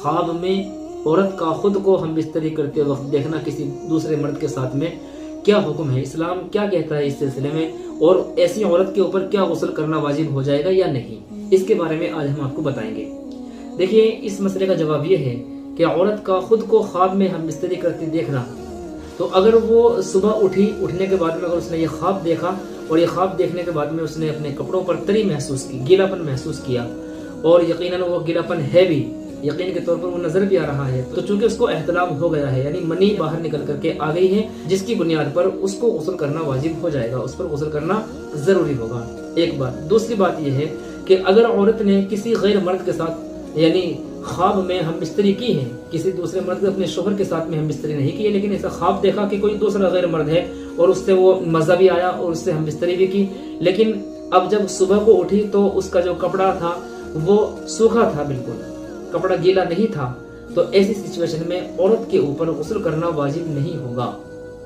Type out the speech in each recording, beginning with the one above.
خواب میں عورت کا خود کو ہم بستری کرتے وقت دیکھنا کسی دوسرے مرد کے ساتھ میں کیا حکم ہے، اسلام کیا کہتا ہے اس سلسلے میں، اور ایسی عورت کے اوپر کیا غسل کرنا واجب ہو جائے گا یا نہیں، اس کے بارے میں آج ہم آپ کو بتائیں گے۔ دیکھیے اس مسئلے کا جواب یہ ہے کہ عورت کا خود کو خواب میں ہم بستری کرتے دیکھنا، تو اگر وہ صبح اٹھنے کے بعد میں اگر اس نے یہ خواب دیکھا اور یہ خواب دیکھنے کے بعد میں اس نے اپنے کپڑوں پر تری محسوس کی، گیلا پن محسوس کیا، اور یقیناً وہ گیلا پن ہے بھی، یقین کے طور پر وہ نظر بھی آ رہا ہے، تو چونکہ اس کو احتلام ہو گیا ہے، یعنی منی باہر نکل کر کے آ گئی ہے، جس کی بنیاد پر اس کو غسل کرنا واجب ہو جائے گا، اس پر غسل کرنا ضروری ہوگا۔ ایک بات۔ دوسری بات یہ ہے کہ اگر عورت نے کسی غیر مرد کے ساتھ یعنی خواب میں ہم بستری کی ہے، کسی دوسرے مرد اپنے شوہر کے ساتھ میں ہم بستری نہیں کی ہے، لیکن ایسا خواب دیکھا کہ کوئی دوسرا غیر مرد ہے اور اس سے وہ مزہ بھی آیا اور اس سے ہم بستری بھی کی، لیکن اب جب صبح کو اٹھی تو اس کا جو کپڑا تھا وہ سوکھا تھا، بالکل کپڑا گیلا نہیں تھا، تو ایسی سچویشن میں عورت کے اوپر غسل کرنا واجب نہیں ہوگا۔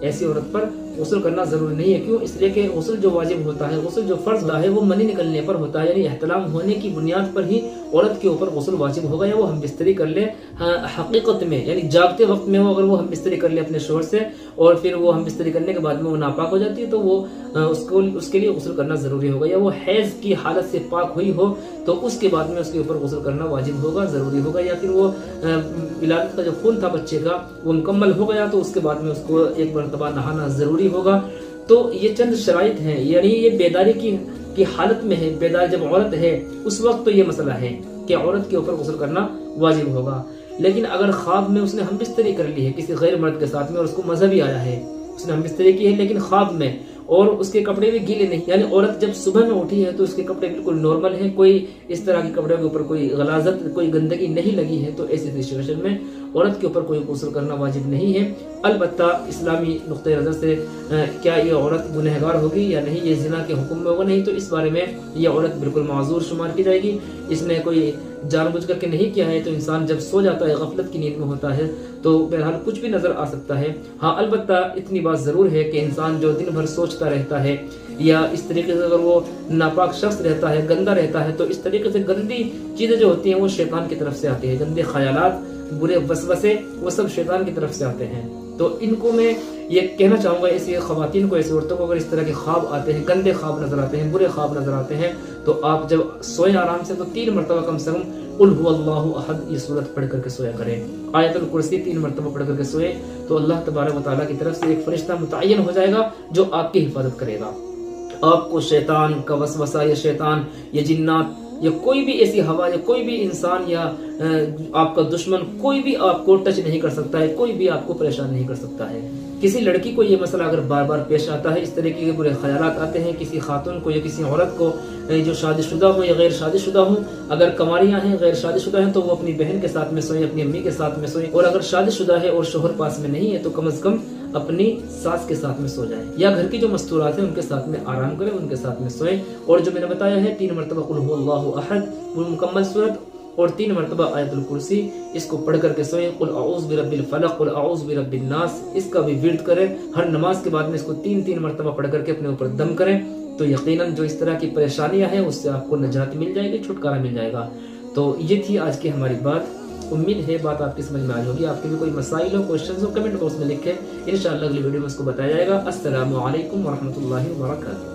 ایسی عورت پر غسل کرنا ضروری نہیں ہے۔ کیوں؟ اس لیے کہ غسل جو واجب ہوتا ہے، غسل جو فرض ہوتا ہے، وہ منی نکلنے پر ہوتا ہے، یعنی احتلام ہونے کی بنیاد پر ہی عورت کے اوپر غسل واجب ہوگا، یا وہ ہم بستری کر لے حقیقت میں، یعنی جاگتے وقت میں وہ اگر وہ ہم بستری کر لے اپنے شوہر سے اور پھر وہ ہم بستری کرنے کے بعد میں وہ ناپاک ہو جاتی ہے، تو وہ اس کے لیے غسل کرنا ضروری ہوگا، یا وہ حیض کی حالت سے پاک ہوئی ہو تو اس کے بعد میں اس کے اوپر غسل کرنا واجب ہوگا، ضروری ہوگا، یا پھر وہ ولادت کا جو خون تھا بچے کا وہ مکمل ہو گیا تو اس کے بعد میں اس کو ایک مرتبہ نہانا ضروری ہوگا۔ تو یہ چند شرائط ہیں، یعنی یہ بیداری کی حالت میں ہے، بیدار جب عورت ہے اس وقت تو یہ مسئلہ ہے کہ عورت کے اوپر غسل کرنا واجب ہوگا۔ لیکن اگر خواب میں اس نے ہم بستری کر لی ہے کسی غیر مرد کے ساتھ میں اور اس کو مزہ بھی آیا ہے، اس نے ہم بستری کی ہے لیکن خواب میں، اور اس کے کپڑے بھی گیلے نہیں، یعنی عورت جب صبح میں اٹھی ہے تو اس کے کپڑے بالکل نارمل ہیں، کوئی اس طرح کے کپڑے کے اوپر کوئی غلاظت کوئی گندگی نہیں لگی ہے، تو ایسی سچویشن میں عورت کے اوپر کوئی غسل کرنا واجب نہیں ہے۔ البتہ اسلامی نقطۂ نظر سے کیا یہ عورت گنہگار ہوگی یا نہیں، یہ زنا کے حکم میں ہوگا نہیں، تو اس بارے میں یہ عورت بالکل معذور شمار کی جائے گی۔ اس نے کوئی جان بوجھ کر کے نہیں کیا ہے، تو انسان جب سو جاتا ہے غفلت کی نیند میں ہوتا ہے تو بہرحال کچھ بھی نظر آ سکتا ہے۔ ہاں البتہ اتنی بات ضرور ہے کہ انسان جو دن بھر سوچتا رہتا ہے یا اس طریقے سے اگر وہ ناپاک شخص رہتا ہے، گندا رہتا ہے، تو اس طریقے سے گندی چیزیں جو ہوتی ہیں وہ شیطان کی طرف سے آتی ہیں، گندے خیالات، برے وسوسے، وہ سب شیطان کی طرف سے آتے ہیں۔ تو ان کو میں یہ کہنا چاہوں گا، ایسی خواتین کو، ایسی عورتوں کو اگر اس طرح کے خواب آتے ہیں، گندے خواب نظر آتے ہیں، برے خواب نظر آتے ہیں، تو آپ جب سوئیں آرام سے تو 3 مرتبہ کم سے کم قل هو اللہ احد یہ سورت پڑھ کر کے سویا کریں، آیت الکرسی 3 مرتبہ پڑھ کر کے سوئے، تو اللہ تبارک و تعالیٰ کی طرف سے ایک فرشتہ متعین ہو جائے گا جو آپ کی حفاظت کرے گا۔ آپ کو شیطان کا وسوسہ یا شیطان یا جنات یا کوئی بھی ایسی ہوا یا کوئی بھی انسان یا آپ کا دشمن کوئی بھی آپ کو ٹچ نہیں کر سکتا ہے، کوئی بھی آپ کو پریشان نہیں کر سکتا ہے۔ کسی لڑکی کو یہ مسئلہ اگر بار بار پیش آتا ہے، اس طریقے کے برے خیالات آتے ہیں کسی خاتون کو یا کسی عورت کو جو شادی شدہ ہو یا غیر شادی شدہ ہو، اگر کنواریاں ہیں غیر شادی شدہ ہیں تو وہ اپنی بہن کے ساتھ میں سوئیں، اپنی امی کے ساتھ میں سوئیں، اور اگر شادی شدہ ہے اور شوہر پاس میں نہیں ہے تو کم از کم اپنی ساس کے ساتھ میں سو جائیں، یا گھر کی جو مستورات ہیں ان کے ساتھ میں آرام کریں، ان کے ساتھ میں سوئیں، اور جو میں نے بتایا ہے 3 مرتبہ قل هو اللہ احد وہ مکمل سورت اور 3 مرتبہ آیت الکرسی، اس کو پڑھ کر کے سوئیں۔ قل اعوذ برب الفلق، قل اعوذ برب الناس، اس کا بھی ورد کریں، ہر نماز کے بعد میں اس کو 3 مرتبہ پڑھ کر کے اپنے اوپر دم کریں، تو یقیناً جو اس طرح کی پریشانیاں ہیں اس سے آپ کو نجات مل جائے گی، چھٹکارا مل جائے گا۔ تو یہ تھی آج کی ہماری بات، امید ہے بات آپ کی سمجھ میں آئی ہوگی۔ آپ کے بھی کوئی مسائل ہو، کوشچنز ہو، کمنٹ باکس میں لکھیں، انشاءاللہ اگلی ویڈیو میں اس کو بتایا جائے گا۔ السلام علیکم ورحمۃ اللہ وبرکاتہ۔